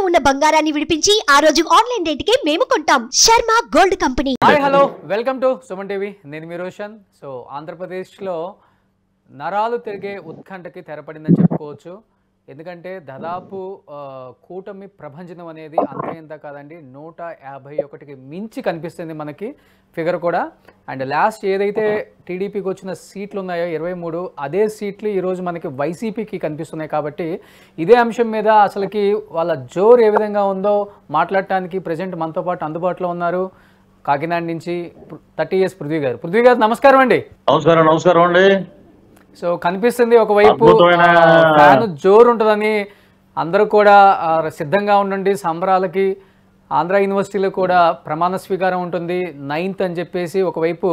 ఉన్న బంగారాన్ని విడిపించి ఆ రోజు ఆన్లైన్ రేటుకే మేము కొంటాం. Sharma gold company. Hi hello welcome to Suman TV. నేను మీ రోషన్. సో ఆంధ్రప్రదేశ్లో నరాలు తిరిగే ఉత్కంఠకి తెరపడిందని చెప్పుకోవచ్చు. ఎందుకంటే దాదాపు కూటమి ప్రభంజనం అనేది అంత ఎంత కాదండి, 151కి మించి కనిపిస్తుంది మనకి ఫిగర్ కూడా. అండ్ లాస్ట్ ఏదైతే టీడీపీకి వచ్చిన సీట్లు ఉన్నాయో 23, అదే సీట్లు ఈరోజు మనకి వైసీపీకి కనిపిస్తున్నాయి. కాబట్టి ఇదే అంశం మీద అసలుకి వాళ్ళ జోరు ఏ విధంగా ఉందో మాట్లాడటానికి ప్రజెంట్ మనతో పాటు అందుబాటులో ఉన్నారు కాకినాడ నుంచి 30 years పృథ్వీ గారు. పృథ్వీ గారు నమస్కారం అండి. నమస్కారం అండి. సో కనిపిస్తుంది ఒకవైపు ఫ్యాన్ జోరు ఉంటుందని అందరూ కూడా సిద్ధంగా ఉండండి సంబరాలకి. ఆంధ్ర యూనివర్సిటీలో కూడా ప్రమాణ స్వీకారం ఉంటుంది 9th అని చెప్పేసి ఒకవైపు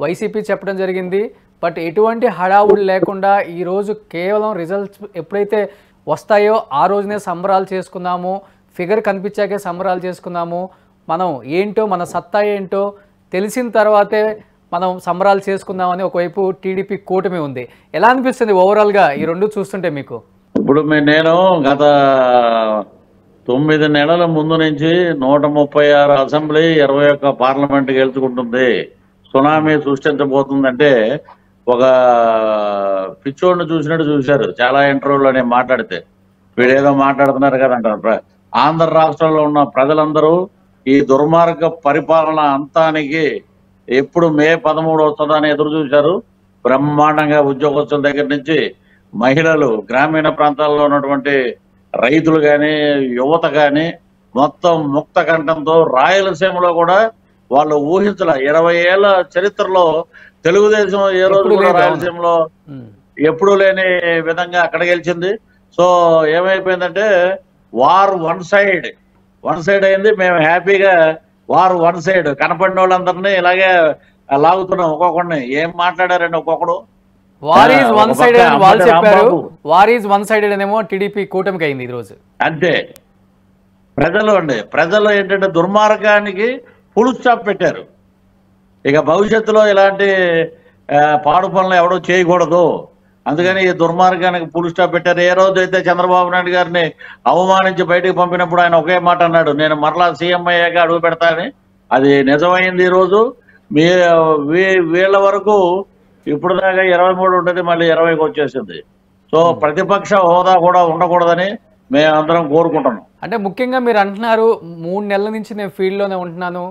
వైసీపీ చెప్పడం జరిగింది. బట్ ఎటువంటి హడావుడు లేకుండా ఈరోజు కేవలం రిజల్ట్స్ ఎప్పుడైతే వస్తాయో ఆ రోజునే సంబరాలు చేసుకుందాము, ఫిగర్ కనిపించాకే సంబరాలు చేసుకుందాము, మనం ఏంటో మన సత్తా ఏంటో తెలిసిన తర్వాతే మనం సంబరాలు చేసుకుందామని ఒకవైపు టీడీపీ కూటమి ఉంది. ఎలా అనిపిస్తుంది ఓవరాల్గా ఈ రెండు చూస్తుంటే మీకు? ఇప్పుడు నేను గత 9 నెలల ముందు నుంచి 136 అసెంబ్లీ 21 పార్లమెంట్కి వెళ్తుకుంటుంది. సునామీ సృష్టించబోతుందంటే ఒక పిచ్చోడిని చూసినట్టు చూశారు చాలా ఇంటర్వ్యూలో నేను మాట్లాడితే. వీడేదో మాట్లాడుతున్నారు కదా అంటారు. ఆంధ్ర రాష్ట్రంలో ఉన్న ప్రజలందరూ ఈ దుర్మార్గ పరిపాలన అంతానికి ఎప్పుడు మే 13 వస్తుందని ఎదురు చూశారు. బ్రహ్మాండంగా ఉద్యోగస్తుల దగ్గర నుంచి మహిళలు, గ్రామీణ ప్రాంతాల్లో ఉన్నటువంటి రైతులు కానీ యువత కానీ మొత్తం ముక్త కంఠంతో రాయలసీమలో కూడా వాళ్ళు ఊహించల 20 ఏళ్ల చరిత్రలో తెలుగుదేశం ఏ రోజు కూడా రాయలసీమలో ఎప్పుడూ లేని విధంగా అక్కడ గెలిచింది. సో ఏమైపోయిందంటే వార్ వన్ సైడ్ అయింది. మేము హ్యాపీగా వారు వన్ సైడ్ కనపడిన వాళ్ళందరినీ ఇలాగే లాగుతున్నాం. ఒక్కొక్కడిని ఏం మాట్లాడారండి ఒక్కొక్కడు. వార్ ఈజ్ వన్ సైడెడ్ అని వాళ్ళు చెప్పారు. వార్ ఈజ్ వన్ సైడెడ్ అనేమో టీడీపీ కూటమికి అయింది ఈరోజు. అంతే. ప్రజలు ఏంటంటే దుర్మార్గానికి ఫుల్ స్టాప్ పెట్టారు. ఇక భవిష్యత్తులో ఇలాంటి పాడు పనులు ఎవడో చేయకూడదు, అందుకని ఈ దుర్మార్గానికి ఫుల్ స్టాప్ పెట్టారు. ఏ రోజు అయితే చంద్రబాబు నాయుడు గారిని అవమానించి బయటకు పంపినప్పుడు ఆయన ఒకే మాట అన్నాడు, నేను మరలా సీఎం అయ్యాక అడుగు పెడతానని. అది నిజమైంది. ఈరోజు వీళ్ళ వరకు ఇప్పుడు దాకా 23 ఉంటుంది, మళ్ళీ 20కి వచ్చేసింది. సో ప్రతిపక్ష హోదా కూడా ఉండకూడదని మేమందరం కోరుకుంటున్నాం. అంటే ముఖ్యంగా మీరు అంటున్నారు 3 నెలల నుంచి నేను ఫీల్డ్లోనే ఉంటున్నాను,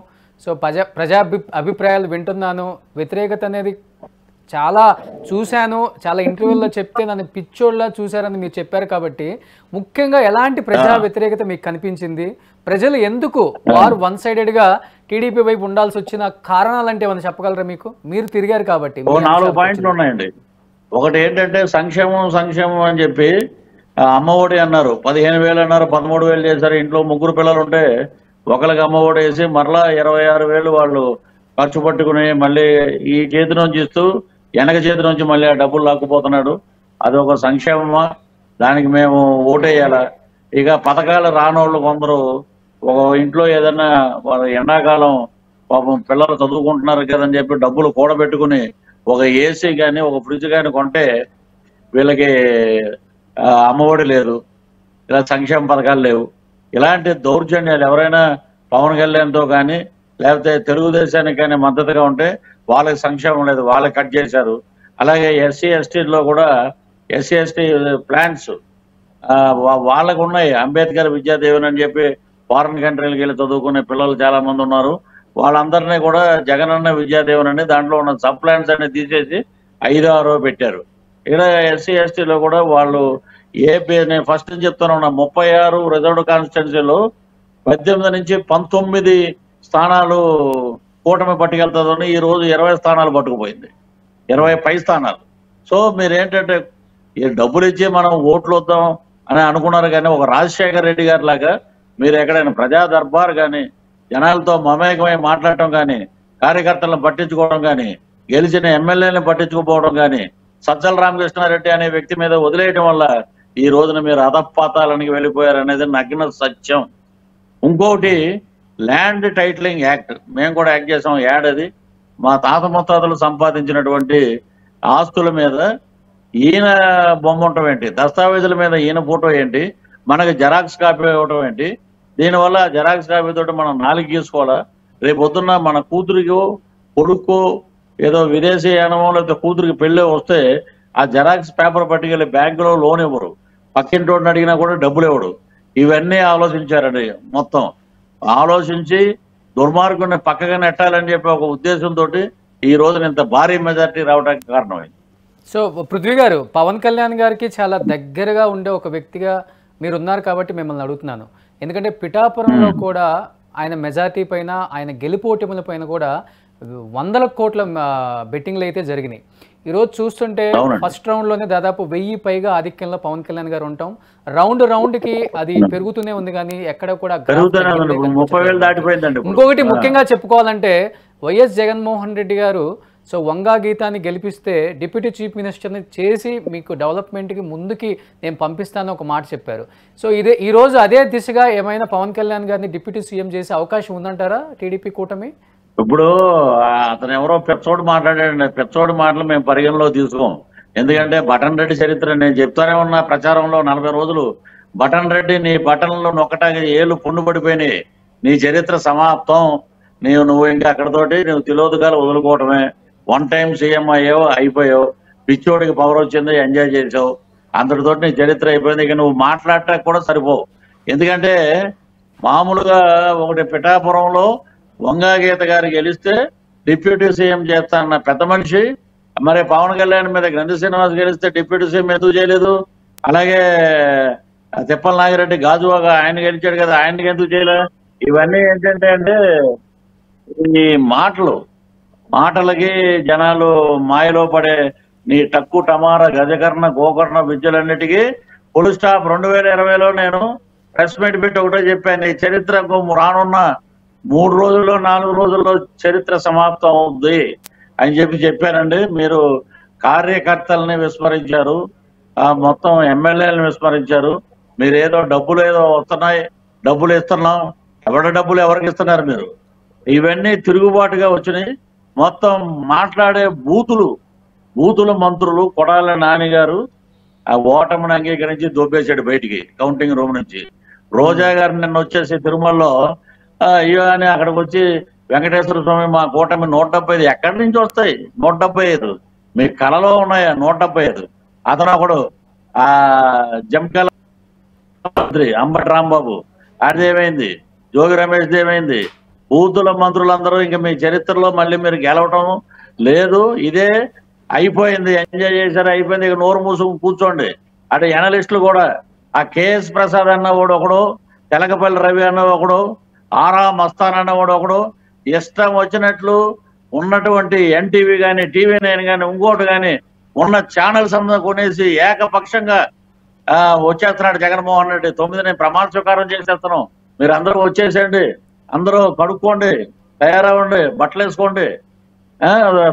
సో ప్రజా అభిప్రాయాలు వింటున్నాను, వ్యతిరేకత అనేది చాలా చూశాను, చాలా ఇంటర్వ్యూల్లో చెప్తే నన్ను పిచ్చోళ్ళ చూశారని మీరు చెప్పారు. కాబట్టి ముఖ్యంగా ఎలాంటి ప్రజా వ్యతిరేకత మీకు కనిపించింది? ప్రజలు ఎందుకు వారు వన్ సైడెడ్గా టీడీపీ వైపు ఉండాల్సి వచ్చిన కారణాలు అంటే ఏమైనా చెప్పగలరా? మీరు తిరిగారు కాబట్టి. 4 పాయింట్లు ఉన్నాయండి. ఒకటి ఏంటంటే సంక్షేమం అని చెప్పి అమ్మఒడి అన్నారు, 15,000 అన్నారు, 13,000 చేశారు. ఇంట్లో 3 పిల్లలు ఉంటే ఒకరికి అమ్మఒడి వేసి మరలా 26,000 వాళ్ళు ఖర్చు పట్టుకుని మళ్ళీ ఈ చేతి నుంచి ఇస్తూ వెనక చేతి నుంచి మళ్ళీ ఆ డబ్బులు లాక్కుపోతున్నాడు. అది ఒక సంక్షేమమా? దానికి మేము ఓటేయాలా? ఇక పథకాలు రానోళ్ళు కొందరు ఒక ఇంట్లో ఏదన్నా ఎండాకాలం పాపం పిల్లలు చదువుకుంటున్నారు కదని చెప్పి డబ్బులు కూడబెట్టుకుని ఒక ఏసీ కానీ ఒక ఫ్రిడ్జ్ కానీ కొంటే వీళ్ళకి అమ్మఒడి లేదు, ఇలా సంక్షేమ పథకాలు లేవు. ఇలాంటి దౌర్జన్యాలు ఎవరైనా పవన్ కళ్యాణ్తో కానీ లేకపోతే తెలుగుదేశానికి కానీ మద్దతుగా ఉంటే వాళ్ళకి సంక్షేమం లేదు, వాళ్ళకి కట్ చేశారు. అలాగే ఎస్సీ ఎస్టీలో కూడా ఎస్సీ ఎస్టీ ప్లాన్స్ వాళ్ళకు ఉన్నాయి. అంబేద్కర్ విద్యాదేవన్ అని చెప్పి ఫారిన్ కంట్రీలకు వెళ్ళి చదువుకునే పిల్లలు చాలా మంది ఉన్నారు. వాళ్ళందరినీ కూడా జగనన్న విద్యాదేవన్ అని దాంట్లో ఉన్న సబ్ ప్లాన్స్ అన్ని తీసేసి 5-6 పెట్టారు. ఇక్కడ ఎస్సీ ఎస్టీలో కూడా వాళ్ళు నేను ఫస్ట్ నుంచి చెప్తాను, 36 రిజర్వ్డ్ కాన్స్టిట్యున్సీలో 18 నుంచి 19 స్థానాలు కూటమి పట్టుకెళ్తుందని ఈ రోజు 20 స్థానాలు పట్టుకుపోయింది, 20 పై స్థానాలు. సో మీరేంటంటే ఈ డబ్బులు ఇచ్చి మనం ఓట్లు వద్దాం అని అనుకున్నారు. కానీ ఒక రాజశేఖర్ రెడ్డి గారి లాగా మీరు ఎక్కడైనా ప్రజా దర్బార్ కానీ జనాలతో మమేకమై మాట్లాడటం కానీ, కార్యకర్తలను పట్టించుకోవడం కానీ, గెలిచిన ఎమ్మెల్యేలను పట్టించుకోపోవడం కానీ సజ్జల రామకృష్ణారెడ్డి అనే వ్యక్తి మీద వదిలేయడం వల్ల ఈ రోజున మీరు అధపాతాలనికి వెళ్ళిపోయారు అనేది నగ్న సత్యం. ఇంకొకటి ల్యాండ్ టైటిలింగ్ యాక్ట్ మేము కూడా యాక్ట్ చేసాం. యాడ్ అది మా తాత ముత్తాతలు సంపాదించినటువంటి ఆస్తుల మీద ఈయన బొమ్మ ఉండటం ఏంటి, దస్తావేజుల మీద ఈయన ఫోటో ఏంటి, మనకి జెరాక్స్ కాపీ ఇవ్వటం ఏంటి, దీనివల్ల జెరాక్స్ కాపీ తోటి మనం నాలుగు గీసుకోవాలా? రేపు పొద్దున్న మన కూతురికో కొడుకో ఏదో విదేశీ యానమో లేకపోతే కూతురికి పెళ్ళి వస్తే ఆ జెరాక్స్ పేపర్ పట్టుకెళ్ళి బ్యాంకులో లోన్ ఇవ్వరు, పక్కింటోడిని అడిగినా కూడా డబ్బులు ఇవ్వడు. ఇవన్నీ ఆలోచించారండి. మొత్తం ఆలోచించి దుర్మార్గుని పక్కగా నెట్టాలని చెప్పి ఒక ఉద్దేశంతో ఈ రోజున ఇంత భారీ మెజార్టీ రావడానికి కారణమైంది. సో పృథ్వీ గారు, పవన్ కళ్యాణ్ గారికి చాలా దగ్గరగా ఉండే ఒక వ్యక్తిగా మీరు ఉన్నారు కాబట్టి మిమ్మల్ని అడుగుతున్నాను. ఎందుకంటే పిఠాపురంలో కూడా ఆయన మెజార్టీ పైన, ఆయన గెలుపోటముల పైన కూడా వందల కోట్ల బెట్టింగ్లు అయితే జరిగినాయి. ఈరోజు చూస్తుంటే ఫస్ట్ రౌండ్లోనే దాదాపు 1000 పైగా ఆధిక్యంలో పవన్ కళ్యాణ్ గారు ఉంటాం. రౌండ్కి అది పెరుగుతూనే ఉంది, కానీ ఎక్కడ కూడా. ఇంకొకటి ముఖ్యంగా చెప్పుకోవాలంటే వైఎస్ జగన్మోహన్ రెడ్డి గారు సో వంగా గీతాన్ని గెలిపిస్తే డిప్యూటీ చీఫ్ మినిస్టర్ని చేసి మీకు డెవలప్మెంట్కి ముందుకి నేను పంపిస్తాను ఒక మాట చెప్పారు. సో ఈరోజు అదే దిశగా ఏమైనా పవన్ కళ్యాణ్ గారిని డిప్యూటీ సీఎం చేసే అవకాశం ఉందంటారా టీడీపీ కూటమి? ఇప్పుడు అతను ఎవరో పెచ్చోడు మాట్లాడాడండి. పెచ్చోడు మాటలు మేము పరిగణలో తీసుకోం. ఎందుకంటే బటన్ రెడ్డి చరిత్ర నేను చెప్తానే ఉన్నా ప్రచారంలో 40 రోజులు. బటన్ రెడ్డి నీ బటన్లో నొక్కటానికి ఏళ్ళు పుండు పడిపోయినాయి, నీ చరిత్ర సమాప్తం. నువ్వు ఇంకా అక్కడతోటి నువ్వు తిలోదకాలు వదులుకోవటమే. 1 టైం సీఎం అయ్యావు, అయిపోయావు. పిచ్చోడికి పవర్ వచ్చింది, ఎంజాయ్ చేసావు, అంతటితోటి నీ చరిత్ర అయిపోయింది. ఇక నువ్వు మాట్లాడటానికి కూడా సరిపోవు. ఎందుకంటే మామూలుగా ఒకటి పిఠాపురంలో వంగా గీత గారు గెలిస్తే డిప్యూటీ సీఎం చేస్తానన్న పెద్ద మనిషి, మరి పవన్ కళ్యాణ్ మీద గ్రంథి శ్రీనివాస్ గెలిస్తే డిప్యూటీ సీఎం ఎందుకు చేయలేదు? అలాగే తిప్పల నాగిరెడ్డి గాజువాగా ఆయన గెలిచాడు కదా, ఆయనకి ఎందుకు చేయలే? ఇవన్నీ ఏంటంటే ఈ మాటలకి జనాలు మాయలో పడే నీ టక్కు టమారా గజకర్ణ గోకర్ణ విద్యలన్నిటికీ ఫుల్ స్టాప్. 2020లో నేను ప్రెస్ మీట్ పెట్టి ఒకటే చెప్పాను, ఈ చరిత్రకు రానున్న 3 రోజుల్లో 4 రోజుల్లో చరిత్ర సమాప్తం అవుద్ది అని చెప్పానండి. మీరు కార్యకర్తల్ని విస్మరించారు, మొత్తం ఎమ్మెల్యేలను విస్మరించారు. మీరు ఏదో డబ్బులు వస్తున్నాయి, డబ్బులు ఇస్తున్నాం, డబ్బులు ఎవరికి ఇస్తున్నారు మీరు? ఇవన్నీ తిరుగుబాటుగా వచ్చినాయి. మొత్తం మాట్లాడే బూతుల మంత్రులు. కొడాల నాని గారు ఆ ఓటమిని అంగీకరించి దొబ్బేశాడు బయటికి కౌంటింగ్ రూమ్ నుంచి. రోజా గారు నిన్న వచ్చేసి తిరుమలలో అయ్యో అని అక్కడికి వచ్చి వెంకటేశ్వర స్వామి మా కూటమి 175 ఎక్కడి నుంచి వస్తాయి? 175 మీ కళలో ఉన్నాయా? 175. అతను ఒకడు ఆ జంకల మంత్రి అంబటి రాంబాబు అదేమైంది? జోగి రమేష్ దేమైంది? బూతుల మంత్రులందరూ ఇంకా మీ చరిత్రలో మళ్ళీ మీరు గెలవటం లేదు. ఇదే అయిపోయింది, ఎంజాయ్ చేశారు, అయిపోయింది. ఇక నోరు మూసుకు కూర్చోండి. అటు ఎనలిస్టులు కూడా ఆ కేఎస్ ప్రసాద్ అన్నవాడు ఒకడు, తెలకపల్లి రవి అన్న ఒకడు, ఆరా మస్తాన్ అన్నవాడు ఒకడు, ఇష్టం వచ్చినట్లు ఉన్నటువంటి ఎన్టీవీ కానీ TV9 కానీ ఇంకోటి కానీ ఉన్న ఛానల్స్ అంతా కొనేసి ఏకపక్షంగా వచ్చేస్తున్నాడు జగన్మోహన్ రెడ్డి. 9 ప్రమాణ స్వీకారం చేసేస్తున్నాం, మీరు అందరూ వచ్చేసేయండి, అందరూ కడుక్కోండి, తయారవ్వండి, బట్టలు వేసుకోండి.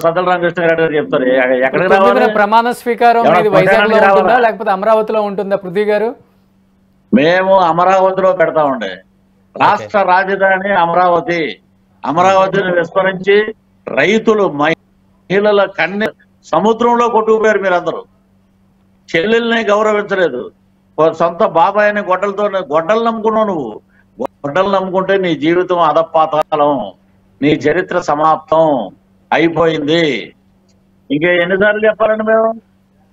సజ్జల రామకృష్ణ గారు చెప్తారు ఎక్కడికి రావాలి? ప్రమాణ స్వీకారం లేకపోతే అమరావతిలో ఉంటుందా పృథ్వీ గారు? మేము అమరావతిలో పెడతామండి. రాష్ట్ర రాజధాని అమరావతిని విస్మరించి రైతులు మహిళల సముద్రంలో కొట్టుకుపోయారు. మీరందరూ చెల్లెల్ని గౌరవించలేదు. సొంత బాబాయిని గొడ్డలు నమ్ముకున్నావు. నువ్వు గొడ్డలు నమ్ముకుంటే నీ జీవితం అధపాతాళం, నీ చరిత్ర సమాప్తం అయిపోయింది. ఇంకా ఎన్నిసార్లు చెప్పాలండి మేము?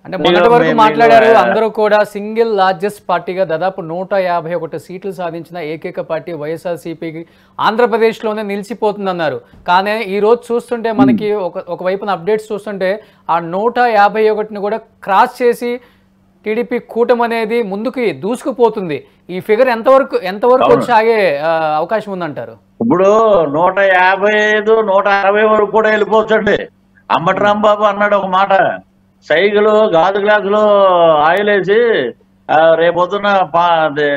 అంటే మొన్నటి వరకు మాట్లాడారు. అందరూ కూడా సింగిల్ లార్జెస్ట్ పార్టీగా దాదాపు 151 సీట్లు సాధించిన ఏకైక పార్టీ వైఎస్ఆర్సీపీకి ఆంధ్రప్రదేశ్లోనే నిలిచిపోతుందన్నారు. కానీ ఈ రోజు చూస్తుంటే మనకి ఒకవైపున అప్డేట్స్ చూస్తుంటే ఆ 151ని కూడా క్రాస్ చేసి టీడీపీ కూటమి అనేది ముందుకి దూసుకుపోతుంది. ఈ ఫిగర్ ఎంతవరకు వచ్చి ఆగే అవకాశం ఉందంటారు? ఇప్పుడు 155, 160 వరకు కూడా వెళ్ళిపోవచ్చండి. అంబటి రాంబాబు అన్నాడు ఒక మాట, సైకిల్ గాజు గ్లాసులో ఆయిల్ వేసి రేపొద్దున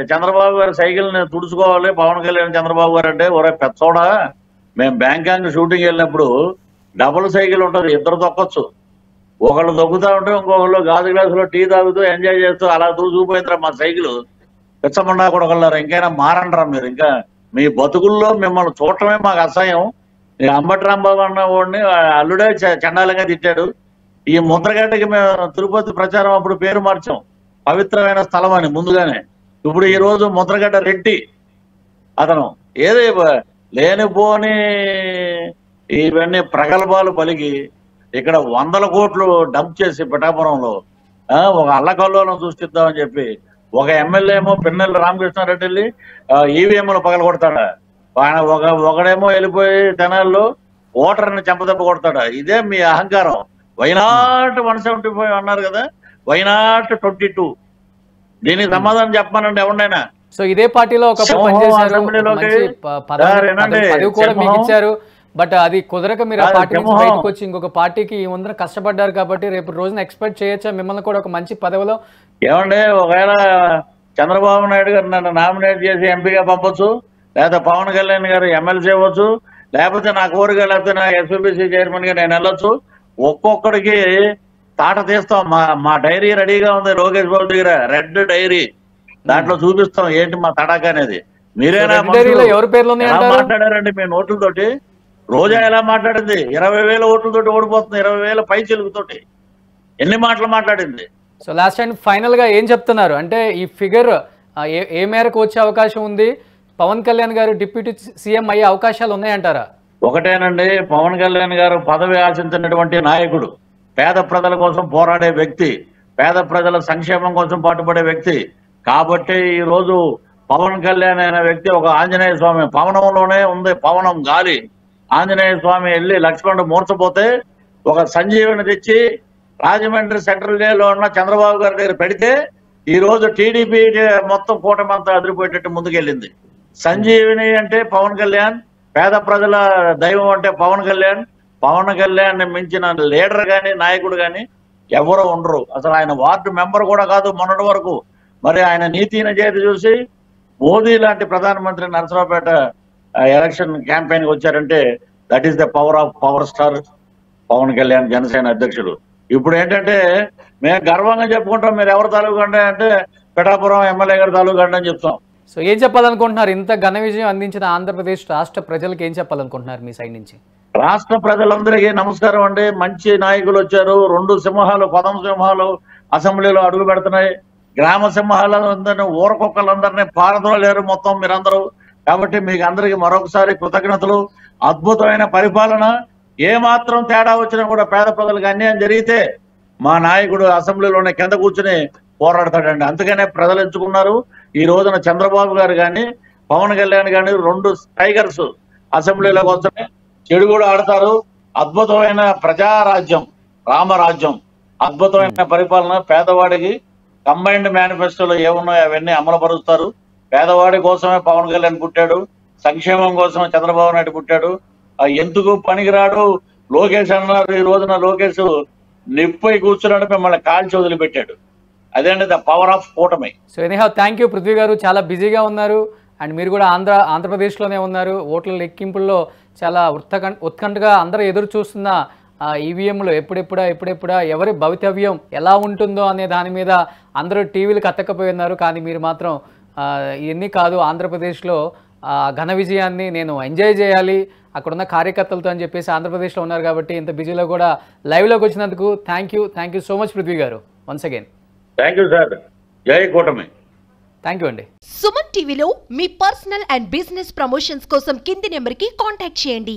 చంద్రబాబు గారు సైకిల్ని తుడుచుకోవాలి పవన్ కళ్యాణ్ చంద్రబాబు గారు అంటే, ఒరే పెచ్చోడా, మేము బ్యాంకాంగ్ షూటింగ్ వెళ్ళినప్పుడు డబుల్ సైకిల్ ఉంటుంది, ఇద్దరు తొక్కొచ్చు. ఒకళ్ళు తొక్కుతా ఉంటే ఇంకొకళ్ళు గాజు గ్లాసులో టీ తాగుతూ ఎంజాయ్ చేస్తూ అలా దూసుకుపోయిందిరా మా సైకిల్. పిచ్చమండా కూడా ఒకళ్ళారు. ఇంకైనా మారంటారా మీరు? ఇంకా మీ బతుకుల్లో మిమ్మల్ని చూడటమే మాకు అసహ్యం. అంబటి రాంబాబు అన్న వాడిని అల్లుడే చండాలంగా తిట్టాడు. ఈ ముద్రగడ్డకి మేము తిరుపతి ప్రచారం అప్పుడు పేరు మార్చాం, పవిత్రమైన స్థలం అని ముందుగానే. ఇప్పుడు ఈ రోజు ముద్రగడ్డ రెడ్డి అతను ఏది లేనిపోని ఇవన్నీ ప్రగల్భాలు పలికి ఇక్కడ 100 కోట్లు డంప్ చేసి పిఠాపురంలో ఒక అల్లకల్లోలం సృష్టిద్దామని చెప్పి ఒక ఎమ్మెల్యే ఏమో పిన్నెల్లి రామకృష్ణారెడ్డి వెళ్ళి ఈవీఎంలు పగలగొడతాడా, ఆయన ఒకడేమో వెళ్ళిపోయి తెనాల్లో ఓటర్ని చెంపదెబ్బ కొడతాడా. ఇదే మీ అహంకారం. వైనాట్ 175 అన్నారు కదా, వైనాట్ 22. దీనికి సమాధానం చెప్పమనండి ఎవరినైనా. సో ఇదే పార్టీలో ఒకప్పుడు పనిచేశారు, మంచి పదవి కూడా మీకు ఇచ్చారు. బట్ అది కుదరక మీరు ఆ పార్టీ నుంచి బయటకు వచ్చి ఇంకొక పార్టీకి ఈ ముందర కష్టపడ్డారు కాబట్టి రేపు రోజున ఎక్స్పెక్ట్ చేయొచ్చా మిమ్మల్ని కూడా ఒక మంచి పదవిలో? ఏమండి, ఒకవేళ చంద్రబాబు నాయుడు గారు నన్ను నామినేట్ చేసి ఎంపీగా పంపొచ్చు, లేకపోతే పవన్ కళ్యాణ్ గారు ఎమ్మెల్సీ అవ్వచ్చు, లేకపోతే నా కోరిక లేకపోతే నా ఎస్పీబీసీ చైర్మన్ గా నేను వెళ్ళొచ్చు. ఒక్కొక్కడికి తాట తీస్తాం. మా డైరీ రెడీగా ఉంది లోకేష్ బాబు దగ్గర, రెడ్ డైరీ. దాంట్లో చూపిస్తాం ఏంటి మా తడాక అనేది. మీరేనా మాట్లాడారండి మీ నోట్లతోటి? రోజా ఎలా మాట్లాడింది? 20,000 ఓట్లతోటి ఓడిపోతుంది, 20,000 పై చెలుగుతోటి. ఎన్ని మాటలు మాట్లాడింది? సో లాస్ట్ అండ్ ఫైనల్ గా ఏం చెప్తున్నారు అంటే ఈ ఫిగర్ ఏ మేరకు వచ్చే అవకాశం ఉంది? పవన్ కళ్యాణ్ గారు డిప్యూటీ సీఎం అయ్యే అవకాశాలు ఉన్నాయంటారా? ఒకటేనండి, పవన్ కళ్యాణ్ గారు పదవి ఆశించినటువంటి నాయకుడు, పేద ప్రజల కోసం పోరాడే వ్యక్తి, పేద ప్రజల సంక్షేమం కోసం పాటుపడే వ్యక్తి. కాబట్టి ఈ రోజు పవన్ కళ్యాణ్ అనే వ్యక్తి ఒక ఆంజనేయ స్వామి పవనంలోనే ఉంది, పవనం గాలి. ఆంజనేయ స్వామి వెళ్ళి లక్ష్మణుడు మూర్చపోతే ఒక సంజీవిని తెచ్చి రాజమండ్రి సెంట్రల్ జైల్లో ఉన్న చంద్రబాబు గారి దగ్గర పెడితే ఈ రోజు టీడీపీ మొత్తం కూటమంతా అదిరిపోయేటట్టు ముందుకెళ్ళింది. సంజీవిని అంటే పవన్ కళ్యాణ్, పేద ప్రజల దైవం అంటే పవన్ కళ్యాణ్. పవన్ కళ్యాణ్ మించిన లీడర్ గాని నాయకుడు గాని ఎవరో ఉండరు. అసలు ఆయన వార్డు మెంబర్ కూడా కాదు మొన్నటి వరకు. మరి ఆయన నీతిని చేతి చూసి మోదీ లాంటి ప్రధానమంత్రి నరసరావుపేట ఎలక్షన్ క్యాంపెయిన్ కి వచ్చారంటే that is the power of power star Pawan Kalyan, Janasena అధ్యక్షుడు. ఇప్పుడు ఏంటంటే మేము గర్వంగా చెప్పుకుంటాం మీరు ఎవరు తాలూకు అంటే పిఠాపురం ఎమ్మెల్యే గారు తాలూకు అని చెప్తాం. సో ఏం చెప్పాలనుకుంటున్నారు? ఇంత ఘన విజయం అందించిన ఆంధ్రప్రదేశ్ రాష్ట్ర ప్రజలకు ఏం చెప్పాలనుకుంటున్నారు మీ సైడ్ నుంచి? రాష్ట్ర ప్రజలందరికీ నమస్కారం అండి. మంచి నాయకులు వచ్చారు. 2 సింహాలు, పదం సింహాలు అసెంబ్లీలో అడుగు పెడుతున్నాయి. గ్రామ సింహాలందరినీ, ఊరకొక్కలందరినీ పారదోలేరు మొత్తం మీరందరూ. కాబట్టి మీకు అందరికీ మరొకసారి కృతజ్ఞతలు. అద్భుతమైన పరిపాలన. ఏమాత్రం తేడా వచ్చినా కూడా పేద ప్రజలకు అన్యాయం జరిగితే మా నాయకుడు అసెంబ్లీలోనే కింద కూర్చుని పోరాడతాడండి. అందుకనే ప్రజలు ఎంచుకున్నారు. ఈ రోజున చంద్రబాబు గారు కానీ పవన్ కళ్యాణ్ కానీ 2 టైగర్స్ అసెంబ్లీలోకి వస్తున్నాయి. చెడు కూడా ఆడతారు. అద్భుతమైన ప్రజారాజ్యం, రామరాజ్యం, అద్భుతమైన పరిపాలన. పేదవాడికి కంబైన్డ్ మేనిఫెస్టోలో ఏమున్నాయో అవన్నీ అమలుపరుస్తారు. పేదవాడి కోసమే పవన్ కళ్యాణ్ పుట్టాడు, సంక్షేమం కోసమే చంద్రబాబు నాయుడు పుట్టాడు. ఎందుకు పనికిరాడు లోకేష్ అన్నారు. ఈ రోజున లోకేష్ నిప్పై కూర్చున్నాడు, మిమ్మల్ని కాల్చి వదిలిపెట్టాడు. అదేంటి ద పవర్ ఆఫ్ కూటమి. So anyhow thank you Prithvi గారు. చాలా బిజీగా ఉన్నారు అండ్ మీరు కూడా ఆంధ్రప్రదేశ్లోనే ఉన్నారు. ఓట్ల లెక్కింపుల్లో చాలా ఉత్కంఠగా అందరూ ఎదురు చూస్తున్న ఈవీఎంలు ఎప్పుడెప్పుడా ఎవరి భవితవ్యం ఎలా ఉంటుందో అనే దాని మీద అందరూ టీవీలకు అత్తకపోయి ఉన్నారు. కానీ మీరు మాత్రం ఇవన్నీ కాదు, ఆంధ్రప్రదేశ్లో ఘన విజయాన్ని నేను ఎంజాయ్ చేయాలి అక్కడున్న కార్యకర్తలతో అని చెప్పేసి ఆంధ్రప్రదేశ్లో ఉన్నారు. కాబట్టి ఇంత బిజీలో కూడా లైవ్లోకి వచ్చినందుకు thank you so much Prithvi గారు. Once again thank you sir. జై కూటమి. థ్యాంక్ యూ అండి. సుమన్ టీవీలో మీ పర్సనల్ అండ్ బిజినెస్ ప్రమోషన్స్ కోసం కింది నెంబర్కి కాంటాక్ట్ చేయండి.